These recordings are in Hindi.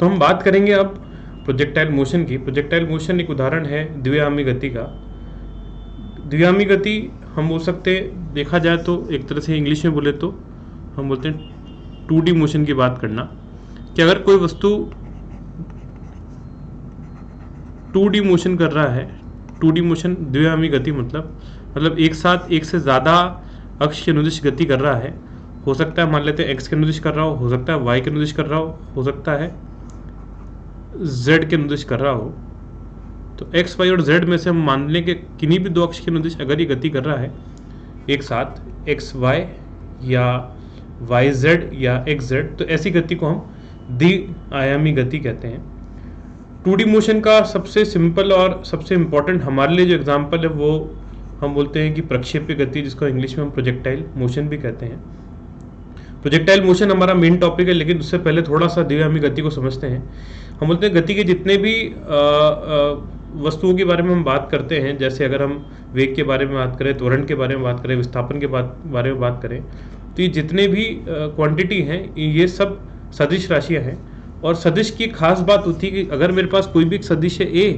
तो हम बात करेंगे अब प्रोजेक्टाइल मोशन की। प्रोजेक्टाइल मोशन एक उदाहरण है द्विआयामी गति का। द्विआयामी गति हम बोल सकते हैं, देखा जाए तो एक तरह से इंग्लिश में बोले तो हम बोलते हैं 2D मोशन की बात करना, कि अगर कोई वस्तु 2D मोशन कर रहा है, 2D मोशन द्विआयामी गति मतलब एक साथ एक से ज़्यादा अक्ष के अनुदिश गति कर रहा है। हो सकता है मान लेते हैं x के अनुदिश कर रहा हो सकता है y के अनुदिश कर रहा हो सकता है z के अनुदिश कर रहा हो। तो x, y और z में से हम मान लें कि किन्हीं भी दो अक्ष के अनुदिश अगर ये गति कर रहा है एक साथ, x y या y z या x z, तो ऐसी गति को हम द्विआयामी गति कहते हैं। 2D मोशन का सबसे सिंपल और सबसे इम्पॉर्टेंट हमारे लिए जो एग्जांपल है वो हम बोलते हैं कि प्रक्षेप्य गति, जिसको इंग्लिश में हम प्रोजेक्टाइल मोशन भी कहते हैं। प्रोजेक्टाइल मोशन हमारा मेन टॉपिक है, लेकिन उससे पहले थोड़ा सा द्विआयामी गति को समझते हैं। हम बोलते हैं गति के जितने भी वस्तुओं के बारे में हम बात करते हैं, जैसे अगर हम वेग के बारे में बात करें, त्वरण के बारे में बात करें, विस्थापन के बारे में बात करें, तो ये जितने भी क्वांटिटी हैं ये सब सदिश राशियाँ हैं। और सदिश की खास बात होती है कि अगर मेरे पास कोई भी एक सदिश है ए,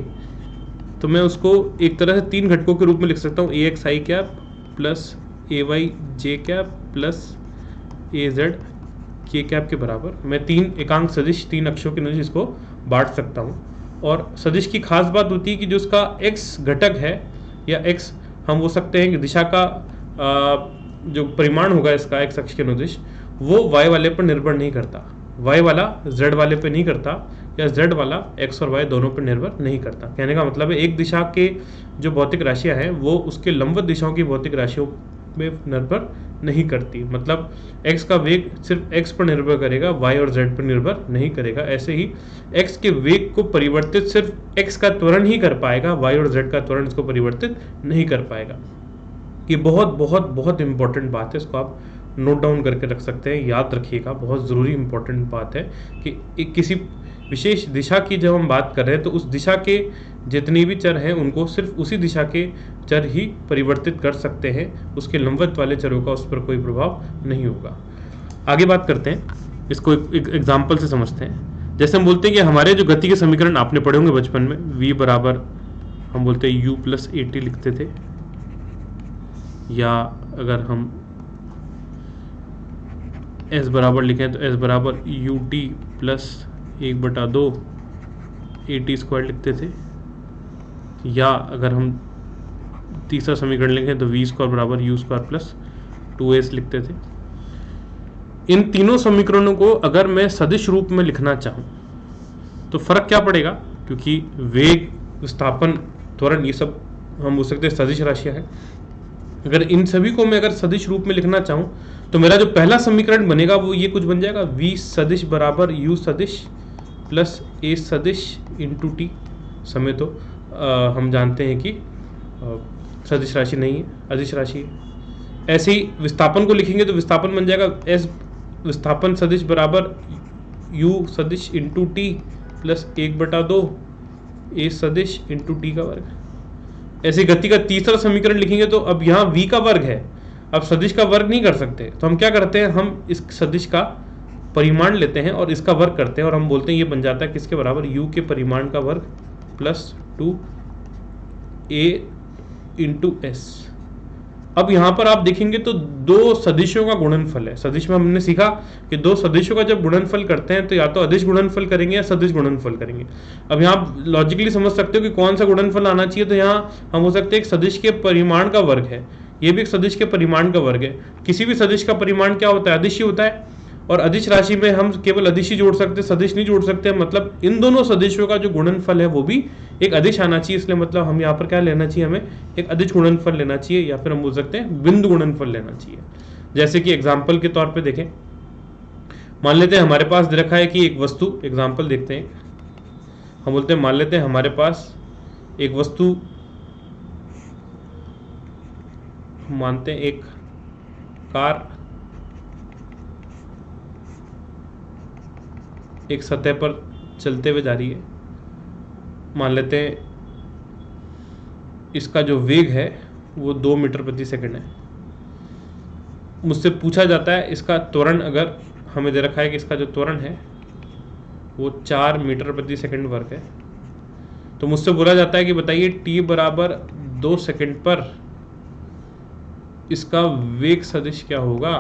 तो मैं उसको एक तरह से तीन घटकों के रूप में लिख सकता हूँ, ए x I cap plus A Y J cap plus A Z के कैप के बराबर मैं तीन एकांक सदिश, तीन अक्षों के अनुदिश इसको बांट सकता हूँ। और सदिश की खास बात होती है कि जो उसका एक्स घटक है या एक्स हम बोल सकते हैं कि दिशा का जो परिमाण होगा इसका एक्स अक्ष के अनुदिश, वो वाई वाले पर निर्भर नहीं करता, वाई वाला जेड वाले पे नहीं करता, या जेड वाला एक्स और वाई दोनों पर निर्भर नहीं करता। कहने का मतलब है एक दिशा के जो भौतिक राशियां हैं वो उसके लंबवत दिशाओं की भौतिक राशियों में निर्भर नहीं करती। मतलब x का वेग सिर्फ x पर निर्भर करेगा, y और z पर निर्भर नहीं करेगा। ऐसे ही x के वेग को परिवर्तित सिर्फ x का त्वरण ही कर पाएगा, y और z का त्वरण इसको परिवर्तित नहीं कर पाएगा। ये बहुत बहुत बहुत इंपॉर्टेंट बात है, इसको आप नोट डाउन करके रख सकते हैं, याद रखिएगा, बहुत ज़रूरी इंपॉर्टेंट बात है कि एक किसी विशेष दिशा की जब हम बात कर रहे हैं तो उस दिशा के जितने भी चर हैं उनको सिर्फ उसी दिशा के चर ही परिवर्तित कर सकते हैं, उसके लंबवत वाले चरों का उस पर कोई प्रभाव नहीं होगा। आगे बात करते हैं, इसको एक एग्जाम्पल से समझते हैं। जैसे हम बोलते हैं कि हमारे जो गति के समीकरण आपने पढ़े होंगे बचपन में, v बराबर हम बोलते हैं u प्लस ए टी लिखते थे, या अगर हम s बराबर लिखें तो s बराबर U T plus 1/2 A T square लिखते थे, या अगर हम तीसरा समीकरण लिखें तो वी स्क्वायर बराबर यू स्क्वायर प्लस 2s लिखते थे। इन तीनों समीकरणों को अगर मैं सदिश रूप में लिखना चाहूँ तो फर्क क्या पड़ेगा, क्योंकि वेग, विस्थापन, त्वरण ये सब हम बोल सकते हैं सदिश राशियाँ हैं। अगर इन सभी को मैं अगर सदिश रूप में लिखना चाहूँ तो मेरा जो पहला समीकरण बनेगा वो ये कुछ बन जाएगा, v सदिश बराबर u सदिश प्लस a सदिश इंटू टी। समय तो हम जानते हैं कि सदिश राशि नहीं है, अदिश राशि है। ऐसे ही विस्थापन को लिखेंगे तो विस्थापन बन जाएगा s विस्थापन सदिश बराबर u सदिश इंटू टी प्लस 1/2 a सदिश इंटू टी का वर्ग। ऐसे गति का तीसरा समीकरण लिखेंगे तो अब यहाँ v का वर्ग है, अब सदिश का वर्ग नहीं कर सकते, तो हम क्या करते हैं, हम इस सदिश का परिमाण लेते हैं और इसका वर्ग करते हैं, और हम बोलते हैं ये बन जाता है किसके बराबर, u के परिमाण का वर्ग प्लस 2a इंटू एस। अब यहाँ पर आप देखेंगे तो दो सदिशों का गुणनफल है। सदिश में हमने सीखा कि दो सदिशों का जब गुणनफल करते हैं तो या तो अदिश गुणनफल करेंगे या सदिश गुणनफल करेंगे। अब यहाँ आप लॉजिकली समझ सकते हो कि कौन सा गुणनफल आना चाहिए, तो यहाँ हम हो सकते हैं एक सदिश के परिमाण का वर्ग है, ये भी एक सदिश के परिमाण का वर्ग है। किसी भी सदिश का परिमाण क्या होता है, अदिश ही होता है, और अदिश राशि में हम केवल अदिश ही जोड़ सकते हैं, सदिश नहीं जोड़ सकते। मतलब इन दोनों सदिशों का जो गुणनफल है वो भी एक अदिश आना चाहिए, इसलिए मतलब हम यहाँ पर क्या लेना चाहिए, हमें एक अदिश गुणनफल लेना चाहिए, या फिर हम बोल सकते हैं बिंदु गुणनफल लेना चाहिए। जैसे कि एग्जाम्पल के तौर पे देखें, मान लेते हैं हमारे पास दे रखा है कि एक वस्तु, एग्जाम्पल देखते हैं, हम बोलते हैं मान लेते हैं हमारे पास एक वस्तु, मानते हैं एक कार एक सतह पर चलते हुए जा रही है। मान लेते हैं इसका जो वेग है वो 2 मीटर प्रति सेकंड है। मुझसे पूछा जाता है इसका त्वरण, अगर हमें दे रखा है कि इसका जो त्वरण है वो 4 मीटर प्रति सेकंड वर्ग है। तो मुझसे बोला जाता है कि बताइए t बराबर 2 सेकंड पर इसका वेग सदिश क्या होगा,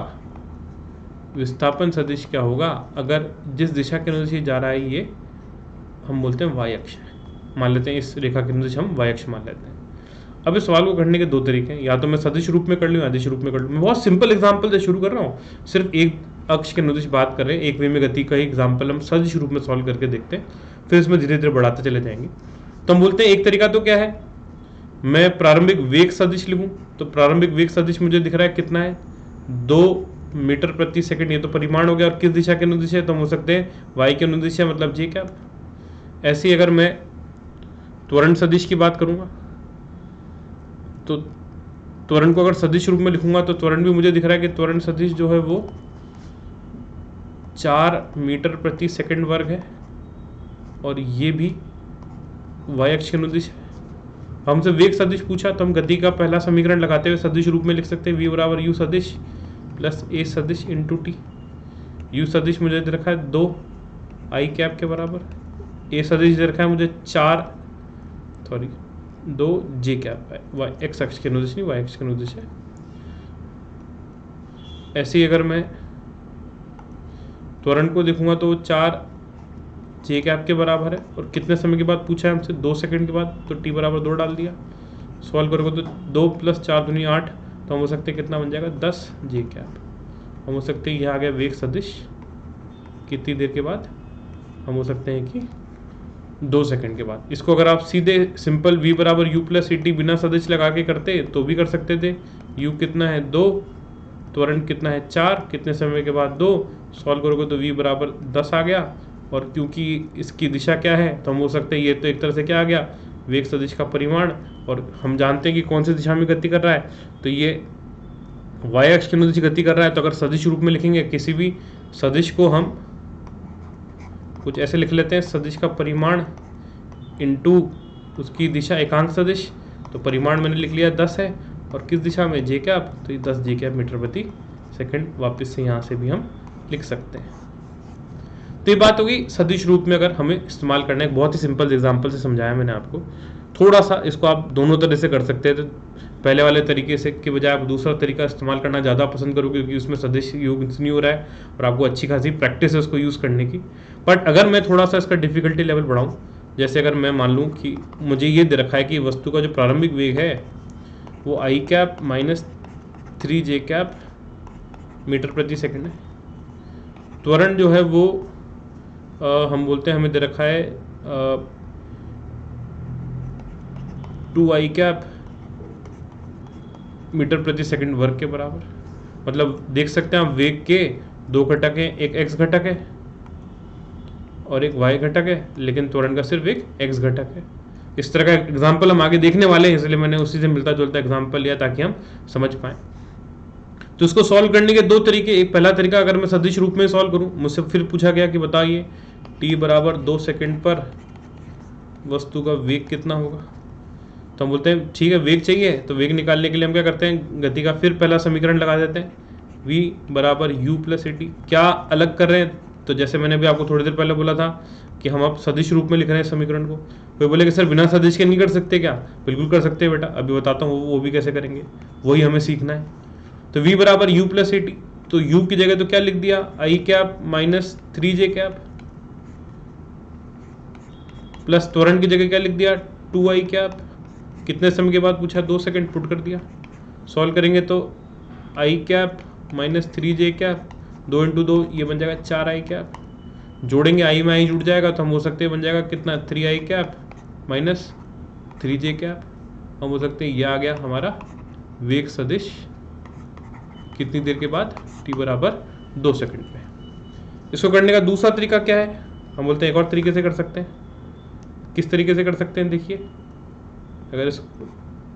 विस्थापन सदिश क्या होगा, अगर जिस दिशा के अनुदिश ये जा रहा है ये हम बोलते हैं y अक्ष मान लेते हैं, इस रेखा के अनुदिश हम y अक्ष मान लेते हैं। अब इस सवाल को करने के दो तरीके हैं, या तो मैं सदिश रूप में कर लूँ या अदिश रूप में कर लूँ। मैं बहुत सिंपल एग्जांपल से शुरू कर रहा हूँ, सिर्फ एक अक्ष के अनुदिश बात कर रहे हैं, एक वे में गति का ही एग्जाम्पल हम सदिश रूप में सॉल्व करके देखते हैं, फिर इसमें धीरे धीरे बढ़ाते चले जाएंगे। तो हम बोलते हैं एक तरीका तो क्या है, मैं प्रारंभिक वेग सदिश लिखूं। तो प्रारंभिक वेग सदिश मुझे दिख रहा है कितना है, 2 मीटर प्रति सेकंड, ये तो परिमाण हो गया, और किस दिशा के अनुदिश है, तो हम हो सकते हैं y के अनुदिश है, मतलब j कैप। ऐसे ही अगर मैं त्वरण सदिश की बात करूंगा, तो त्वरण को अगर सदिश रूप में लिखूंगा तो त्वरण भी मुझे दिख रहा है कि त्वरण सदिश जो है वो 4 मीटर प्रति सेकंड वर्ग है, और ये भी y अक्ष के अनुदिश है। हमसे वेग सदिश पूछा तो हम गति का पहला समीकरण लगाते हुए सदिश रूप में लिख सकते हैं, v बराबर u सदिश प्लस a सदिश इंटू टी। u सदिश मुझे दे रखा है 2 i कैप के बराबर, a सदिश दे रखा है मुझे 2 j कैप है, y x अक्ष के अनुदिश नहीं, y अक्ष के अनुदिश है। ऐसे ही अगर मैं त्वरण को देखूंगा तो 4 j कैप के बराबर है, और कितने समय के बाद पूछा है हमसे, 2 सेकंड के बाद, तो t बराबर 2 डाल दिया। सॉल्व करोगे तो 2 + 4 दूनी 8, तो हम हो सकते हैं कितना बन जाएगा, 10 j कैप। हम हो सकते हैं, यह आ गया वेग सदिश कितनी देर के बाद, हम हो सकते हैं कि 2 सेकंड के बाद। इसको अगर आप सीधे सिंपल v बराबर u प्लस ct बिना सदिश लगा के करते तो भी कर सकते थे। u कितना है 2, त्वरण कितना है 4, कितने समय के बाद 2, सॉल्व करोगे तो v बराबर 10 आ गया। और क्योंकि इसकी दिशा क्या है तो हम हो सकते हैं, ये तो एक तरह से क्या आ गया, वेग सदिश का परिमाण, और हम जानते हैं कि कौन सी दिशा में गति कर रहा है, तो ये y अक्ष के अनुदिश गति कर रहा है। तो अगर सदिश रूप में लिखेंगे किसी भी सदिश को, हम कुछ ऐसे लिख लेते हैं, सदिश का परिमाण इंटू उसकी दिशा एकांक सदिश, तो परिमाण मैंने लिख लिया 10 है, और किस दिशा में j कैप, तो ये 10 j कैप मीटर प्रति सेकंड। वापस से यहाँ से भी हम लिख सकते हैं। तो ये बात होगी सदिश रूप में अगर हमें इस्तेमाल करना है। बहुत ही सिंपल एग्जांपल से समझाया मैंने आपको। थोड़ा सा इसको आप दोनों तरह से कर सकते हैं, तो पहले वाले तरीके से के बजाय आप दूसरा तरीका इस्तेमाल करना ज़्यादा पसंद करोगे, क्योंकि उसमें सदिश यूज नहीं हो रहा है और आपको अच्छी खासी प्रैक्टिस है उसको यूज़ करने की। बट अगर मैं थोड़ा सा इसका डिफिकल्टी लेवल बढ़ाऊँ, जैसे अगर मैं मान लूँ कि मुझे ये दे रखा है कि वस्तु का जो प्रारंभिक वेग है वो i cap minus 3 j cap meter प्रति सेकंड है। त्वरण जो है वो हम बोलते हैं हमें दे रखा है 2 i कैप मीटर प्रति सेकंड वर्ग के बराबर। मतलब देख सकते हैं आप, वेग के 2 घटक हैं, एक x घटक है और एक y घटक है, लेकिन त्वरण का सिर्फ एक x घटक है। इस तरह का एग्जाम्पल हम आगे देखने वाले हैं, इसलिए मैंने उसी से मिलता जुलता एग्जाम्पल लिया ताकि हम समझ पाएं। तो इसको सॉल्व करने के दो तरीके, एक पहला तरीका अगर मैं सदिश रूप में सॉल्व करूं, मुझसे फिर पूछा गया कि बताइए t बराबर 2 सेकंड पर वस्तु का वेग कितना होगा। तो हम बोलते हैं ठीक है, वेग चाहिए, तो वेग निकालने के लिए हम क्या करते हैं, गति का फिर पहला समीकरण लगा देते हैं, v बराबर u प्लस ए टी। क्या अलग कर रहे हैं, तो जैसे मैंने भी आपको थोड़ी देर पहले बोला था कि हम अब सदिश रूप में लिख रहे हैं समीकरण को। कोई बोले कि सर बिना सदिश के नहीं कर सकते क्या, बिल्कुल कर सकते हैं बेटा, अभी बताता हूँ वो भी कैसे करेंगे, वही हमें सीखना है। तो v बराबर u प्लस ए टी, तो u की जगह तो क्या लिख दिया, i cap minus 3 j cap, plus त्वरण की जगह क्या लिख दिया 2 i कैप, कितने समय के बाद पूछा 2 सेकंड, पुट कर दिया। सॉल्व करेंगे तो i cap minus 3 j cap, 2 × 2 ये बन जाएगा 4 i कैप, जोड़ेंगे i में i जुड़ जाएगा, तो हम हो सकते हैं बन जाएगा कितना 3 i cap minus 3 j cap. हम हो सकते हैं, यह आ गया हमारा वेग सदिश कितनी देर के बाद, t बराबर 2 सेकंड पे। इसको करने का दूसरा तरीका क्या है, हम बोलते हैं एक और तरीके से कर सकते हैं। किस तरीके से कर सकते हैं, देखिए अगर इस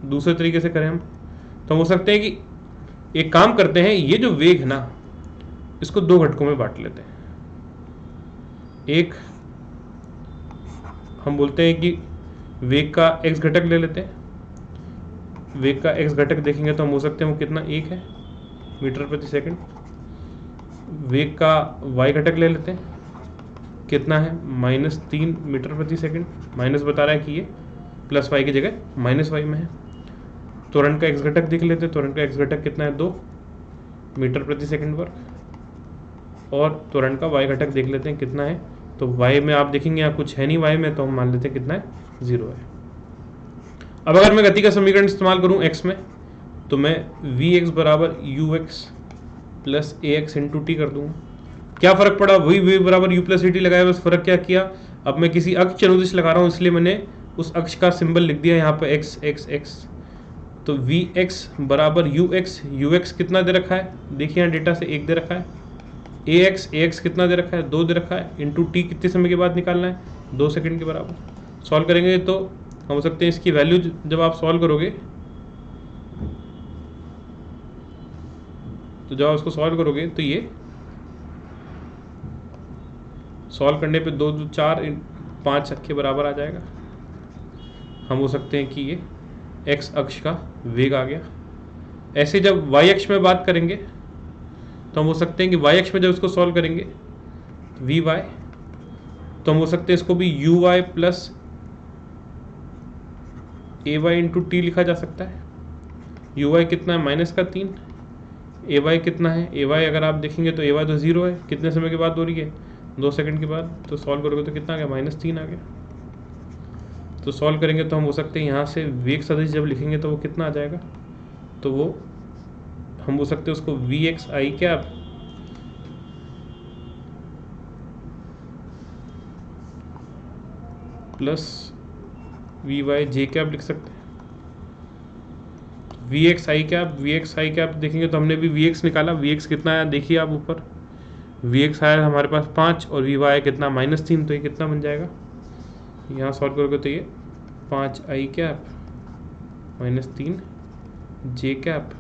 दूसरे तरीके से करें हम, तो हम हो सकते हैं कि एक काम करते हैं, ये जो वेग है ना इसको 2 घटकों में बांट लेते हैं। एक हम बोलते हैं कि वेग का x घटक ले लेते हैं। वेग का x घटक देखेंगे तो हम हो सकते हैं वो कितना 1 है मीटर प्रति सेकंड। वेग का y घटक ले लेते हैं, कितना है, -3 मीटर प्रति सेकंड। माइनस बता रहा है कि ये प्लस वाई की जगह माइनस वाई में है। त्वरण का एक्स घटक देख लेते हैं। त्वरण का एक्स घटक कितना है, 2 मीटर प्रति सेकंड वर्ग। और त्वरण का वाई घटक देख लेते हैं कितना है। तो वाई में आप देखेंगे यहाँ कुछ है नहीं वाई में, तो हम मान लेते हैं कितना है, 0 है। अब अगर मैं गति का समीकरण इस्तेमाल करूँ एक्स में, तो मैं Vx बराबर ux plus ax into T कर दूंगा। क्या फ़र्क पड़ा, वही v बराबर u प्लस टी लगाया, बस फ़र्क क्या किया, अब मैं किसी अक्ष के अनुदिश लगा रहा हूँ, इसलिए मैंने उस अक्ष का सिंबल लिख दिया यहाँ पे x x x। तो Vx बराबर ux कितना दे रखा है, देखिए यहाँ डेटा से 1 दे रखा है। ax कितना दे रखा है, 2 दे रखा है। इंटू टी कितने समय के बाद निकालना है, 2 सेकंड के बराबर। सॉल्व करेंगे तो हम हो सकते हैं इसकी वैल्यू जब आप सॉल्व करोगे, तो जब आप इसको सॉल्व करोगे तो ये सॉल्व करने पे 2 2 4 5 के बराबर आ जाएगा। हम हो सकते हैं कि ये एक्स अक्ष का वेग आ गया। ऐसे जब वाई अक्ष में बात करेंगे तो हम हो सकते हैं कि वाई अक्ष में जब इसको सॉल्व करेंगे वी वाई, तो हम हो सकते हैं इसको भी U Y plus A Y into T लिखा जा सकता है। यू वाई कितना है, -3। ए वाई कितना है, ए वाई अगर आप देखेंगे तो ए वाई तो 0 है। कितने समय के बाद हो रही है, 2 सेकंड के बाद। तो सॉल्व करोगे तो कितना आ गया, -3 आ गया। तो सॉल्व करेंगे तो हम हो सकते हैं यहाँ से वेग सदिश जब लिखेंगे तो वो कितना आ जाएगा, तो वो हम हो सकते हैं उसको Vx आई कैप प्लस Vy जे कैप लिख सकते हैं। Vx आई कैप देखेंगे तो हमने भी Vx निकाला। Vx कितना आया देखिए आप ऊपर, Vx आया हमारे पास 5 और Vy कितना -3, तो ये कितना बन जाएगा, यहाँ सॉल्व करोगे तो ये 5 आई कैप -3 जे कैप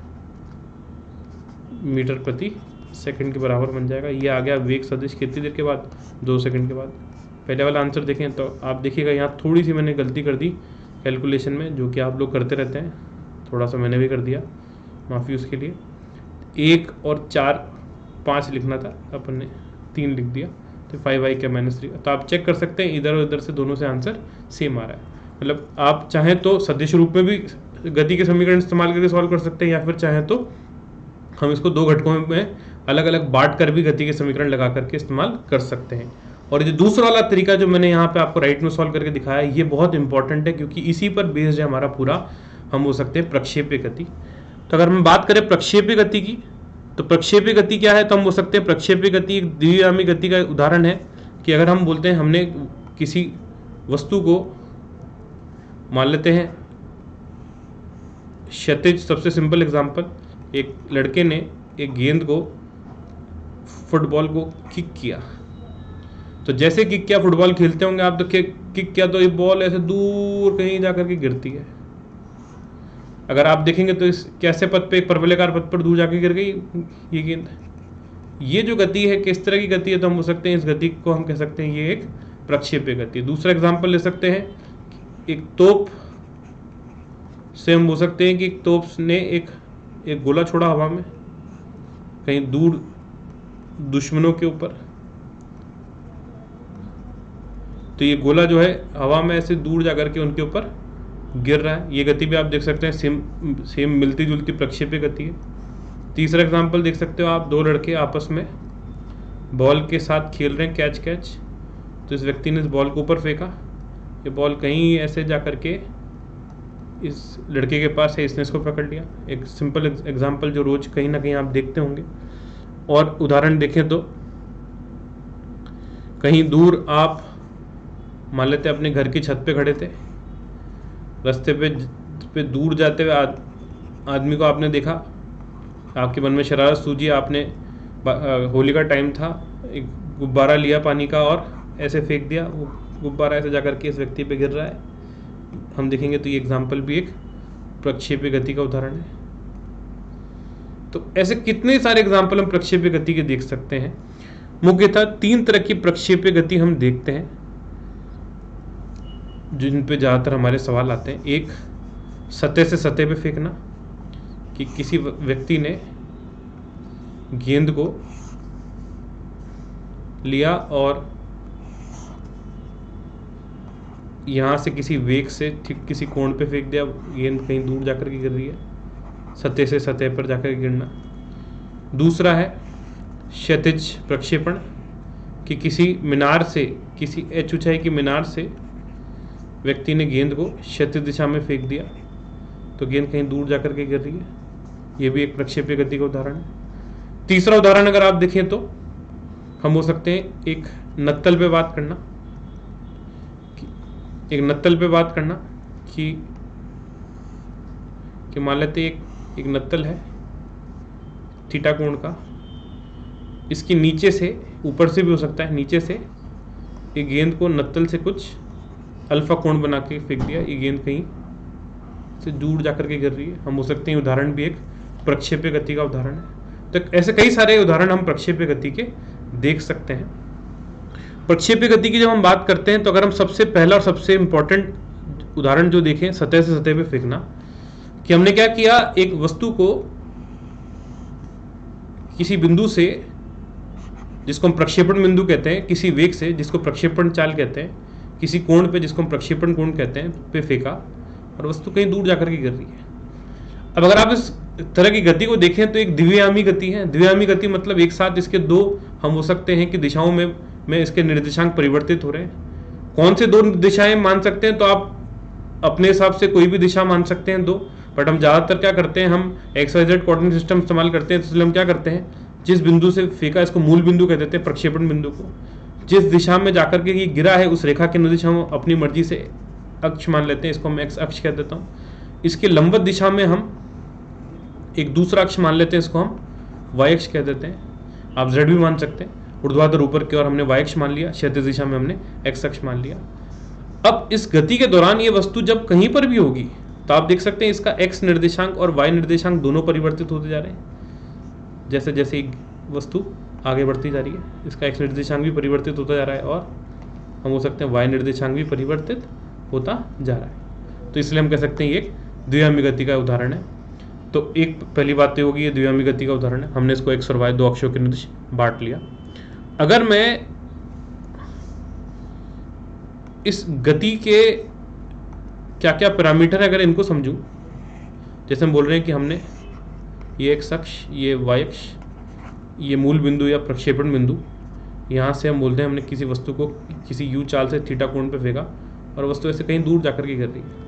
मीटर प्रति सेकंड के बराबर बन जाएगा। ये आ गया वेग सदिश कितनी देर के बाद, 2 सेकंड के बाद। पहले वाला आंसर देखें तो आप देखिएगा यहाँ थोड़ी सी मैंने गलती कर दी कैलकुलेशन में, जो कि आप लोग करते रहते हैं, थोड़ा सा मैंने भी कर दिया, माफ़ी उसके लिए। 1 और 4 5 लिखना था, अपन ने 3 लिख दिया, तो 5 आई क्या -3। तो आप चेक कर सकते हैं इधर और इधर से दोनों से आंसर सेम आ रहा है। मतलब आप चाहें तो सदिश रूप में भी गति के समीकरण इस्तेमाल करके सॉल्व कर सकते हैं, या फिर चाहें तो हम इसको 2 घटकों में अलग अलग बांट कर भी गति के समीकरण लगा करके इस्तेमाल कर सकते हैं। और ये दूसरा वाला तरीका जो मैंने यहाँ पे आपको राइट में सॉल्व करके दिखाया है, ये बहुत इंपॉर्टेंट है, क्योंकि इसी पर बेस्ड है हमारा पूरा, हम हो सकते हैं प्रक्षेप्य गति। तो अगर हम बात करें प्रक्षेप्य गति की, तो प्रक्षेप्य गति क्या है, तो हम हो सकते हैं प्रक्षेप्य गति एक द्विआयामी गति का उदाहरण है। कि अगर हम बोलते हैं हमने किसी वस्तु को मान लेते हैं क्षैतिज, सबसे सिंपल एग्जांपल, एक लड़के ने एक गेंद को, फुटबॉल को किक किया। तो जैसे किक किया, फुटबॉल खेलते होंगे आप, तो किक किया तो ये बॉल ऐसे दूर कहीं जा करके गिरती है। अगर आप देखेंगे तो इस कैसे पथ पे, एक परवलयाकार पथ पर दूर जाके गिर गई ये गेंद। ये जो गति है किस तरह की गति है, तो हम हो सकते हैं इस गति को हम कह सकते हैं ये एक प्रक्षेप्य गति है। दूसरा एग्जाम्पल ले सकते हैं, एक तोप से हम हो सकते हैं कि एक तोप ने एक गोला छोड़ा हवा में कहीं दूर दुश्मनों के ऊपर, तो ये गोला जो है हवा में ऐसे दूर जाकर के उनके ऊपर गिर रहा है। ये गति भी आप देख सकते हैं सेम मिलती जुलती प्रक्षेप्य गति है। तीसरा एग्जांपल देख सकते हो आप, 2 लड़के आपस में बॉल के साथ खेल रहे हैं, कैच। तो इस व्यक्ति ने इस बॉल को ऊपर फेंका, ये बॉल कहीं ऐसे जा करके इस लड़के के पास है, इसने इसको पकड़ लिया। एक सिंपल एग्जांपल जो रोज कहीं ना कहीं आप देखते होंगे। और उदाहरण देखें तो कहीं दूर आप मान लेते अपने घर की छत पे खड़े थे, रास्ते पे दूर जाते हुए आदमी को आपने देखा, आपके मन में शरारत सूझी, आपने होली का टाइम था, एक गुब्बारा लिया पानी का और ऐसे फेंक दिया, वो गुब्बारा ऐसे जाकर के इस व्यक्ति पे गिर रहा है। हम देखेंगे तो ये एग्जाम्पल भी एक प्रक्षेप्य गति का उदाहरण है। तो ऐसे कितने सारे एग्जाम्पल हम प्रक्षेप्य गति के देख सकते हैं। मुख्यतः 3 तरह की प्रक्षेप्य गति हम देखते हैं जिन पे ज़्यादातर हमारे सवाल आते हैं। एक, सतह से सतह पे फेंकना, कि किसी व्यक्ति ने गेंद को लिया और यहाँ से किसी वेग से ठीक किसी कोण पे फेंक दिया, गेंद कहीं दूर जाकर के गिर रही है, सतह से सतह पर जाकर गिरना। दूसरा है क्षैतिज प्रक्षेपण, कि किसी मीनार से, किसी h ऊंचाई की मीनार से व्यक्ति ने गेंद को क्षैतिज दिशा में फेंक दिया तो गेंद कहीं दूर जाकर के गिर रही है, ये भी एक प्रक्षेपीय गति का उदाहरण है। तीसरा उदाहरण अगर आप देखें तो हम हो सकते हैं एक नत्तल पे बात करना, कि मान लेते एक नत्तल है थीटा कोण का, इसकी नीचे से, ऊपर से भी हो सकता है, नीचे से एक गेंद को नत्तल से कुछ अल्फा कोण बना के फेंक दिया, ये गेंद कहीं से दूर जाकर के गिर रही है। हम हो सकते हैं उदाहरण भी एक प्रक्षेपीय गति का उदाहरण है। तो ऐसे कई सारे उदाहरण हम प्रक्षेपीय गति के देख सकते हैं। प्रक्षेपीय गति की जब हम बात करते हैं तो अगर हम सबसे पहला और सबसे इंपॉर्टेंट उदाहरण जो देखें, सतह से सतह पे फेंकना, कि हमने क्या किया, एक वस्तु को किसी बिंदु से, जिसको हम प्रक्षेपण बिंदु कहते हैं, किसी वेग से, जिसको प्रक्षेपण चाल कहते हैं, किसी कोण पे, जिसको हम प्रक्षेपण कोण कहते हैं, पे फेंका और वस्तु कहीं दूर जाकर के गिर रही है। अब अगर आप इस तरह की गति को देखें तो एक द्विआयामी गति है। द्विआयामी गति मतलब एक साथ इसके दो, हम हो सकते हैं कि दिशाओं में इसके निर्देशांक परिवर्तित हो रहे हैं। कौन से दो दिशाएं मान सकते हैं, तो आप अपने हिसाब से कोई भी दिशा मान सकते हैं दो, बट हम ज़्यादातर क्या करते हैं, हम XYZ कोऑर्डिनेट सिस्टम इस्तेमाल करते हैं। तो इसलिए हम क्या करते हैं, जिस बिंदु से फेंका, इसको मूल बिंदु कह देते हैं, प्रक्षेपण बिंदु को, जिस दिशा में जाकर के ये गिरा है उस रेखा के अनुदिश हम अपनी मर्जी से अक्ष मान लेते हैं, इसको मैं x अक्ष कह देता हूँ। इसके लंबवत दिशा में हम एक दूसरा अक्ष मान लेते हैं, इसको हम y अक्ष कह देते हैं। आप z भी मान सकते हैं। ऊर्ध्वाधर ऊपर की ओर हमने y अक्ष मान लिया, क्षैतिज दिशा में हमने x अक्ष मान लिया। अब इस गति के दौरान ये वस्तु जब कहीं पर भी होगी तो आप देख सकते हैं इसका x निर्देशांक और y निर्देशांक दोनों परिवर्तित होते जा रहे हैं। जैसे जैसे एक वस्तु आगे बढ़ती जा रही है, इसका x निर्देशांक भी परिवर्तित होता जा रहा है और हम हो सकते हैं y निर्देशांक भी परिवर्तित होता जा रहा है। तो इसलिए हम कह सकते हैं ये एक द्विआयामी गति का उदाहरण है। तो एक पहली बात तो होगी ये द्विआयामी गति का उदाहरण है, हमने इसको x और y दो अक्षों के निर्देश बांट लिया। अगर मैं इस गति के क्या क्या पैरामीटर है अगर इनको समझूं, जैसे हम बोल रहे हैं कि हमने ये x अक्ष, ये y अक्ष, ये मूल बिंदु या प्रक्षेपण बिंदु, यहाँ से हम बोलते हैं हमने किसी वस्तु को किसी u चाल से थीटा कोण पे फेंका और वस्तु ऐसे कहीं दूर जाकर के गिर रही है।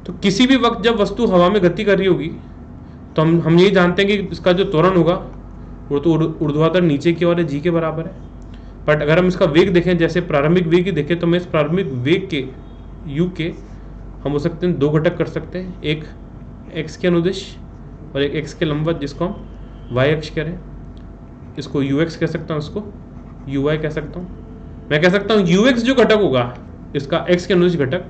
तो किसी भी वक्त जब वस्तु हवा में गति कर रही होगी तो हम ये जानते हैं कि इसका जो त्वरण होगा वो तो ऊर्ध्वाधर नीचे की ओर है, g के बराबर है। बट अगर हम इसका वेग देखें, जैसे प्रारंभिक वेग ही देखें, तो मैं इस प्रारंभिक वेग के u के हम हो सकते हैं दो घटक कर सकते हैं, एक x के अनुदिश और एक x के लंबवत, जिसको हम y अक्ष कह रहे हैं। इसको ux कह सकता हूँ, इसको uy कह सकता हूँ। मैं कह सकता हूँ ux जो घटक होगा इसका x के अनुदिश घटक,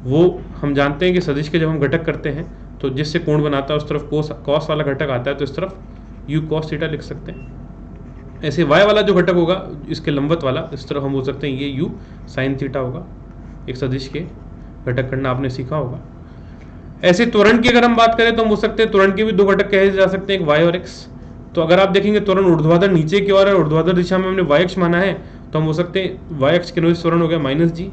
वो हम जानते हैं कि सदिश के जब हम घटक करते हैं तो जिससे कोण बनाता है उस तरफ cos वाला घटक आता है, तो इस तरफ u cos थीटा लिख सकते हैं। ऐसे y वाला जो घटक होगा इसके लंबवत वाला, इस तरफ हम बोल सकते हैं ये u sin थीटा होगा। एक सदिश के घटक करना आपने सीखा होगा। ऐसे त्वरण की अगर हम बात करें तो हम हो सकते हैं त्वरण के भी दो घटक कहे जा सकते हैं, एक y और x। तो अगर आप देखेंगे त्वरण ऊर्ध्वाधर नीचे की ओर है, ऊर्ध्वाधर दिशा में हमने y अक्ष माना है, तो हम हो सकते हैं y अक्ष के अनुदिश त्वरण हो गया -g,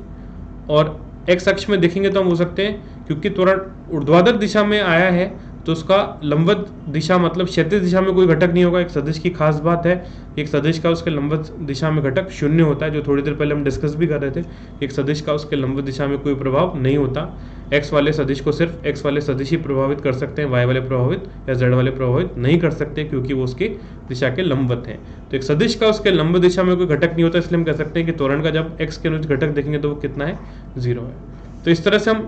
और x अक्ष में देखेंगे तो हम हो सकते हैं क्योंकि त्वरण ऊर्ध्वाधर दिशा में आया है तो उसका लंबवत दिशा मतलब क्षैतिज दिशा में कोई घटक नहीं होगा। एक सदिश की खास बात है, एक सदिश का उसके लंबवत दिशा में घटक शून्य होता है, जो थोड़ी देर पहले हम डिस्कस भी कर रहे थे। एक सदिश का उसके लंबवत दिशा में कोई प्रभाव नहीं होता। x वाले सदिश को सिर्फ x वाले सदिश ही प्रभावित कर सकते हैं, y वाले प्रभावित या z वाले प्रभावित नहीं कर सकते, क्योंकि वो उसकी दिशा के लंबवत हैं। तो एक सदिश का उसके लंबवत दिशा में कोई घटक नहीं होता, इसलिए हम कह सकते हैं कि त्वरण का जब x के अनुदिश घटक देखेंगे तो वो कितना है, 0 है। तो इस तरह से हम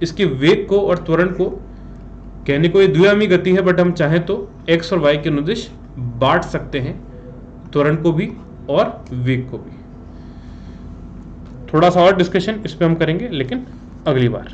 इसके वेग को और त्वरण को, कहने को ये द्विआयामी गति है, बट हम चाहें तो x और y के अनुदिश बांट सकते हैं, त्वरण को भी और वेग को भी। थोड़ा सा और डिस्कशन इस पे हम करेंगे लेकिन अगली बार।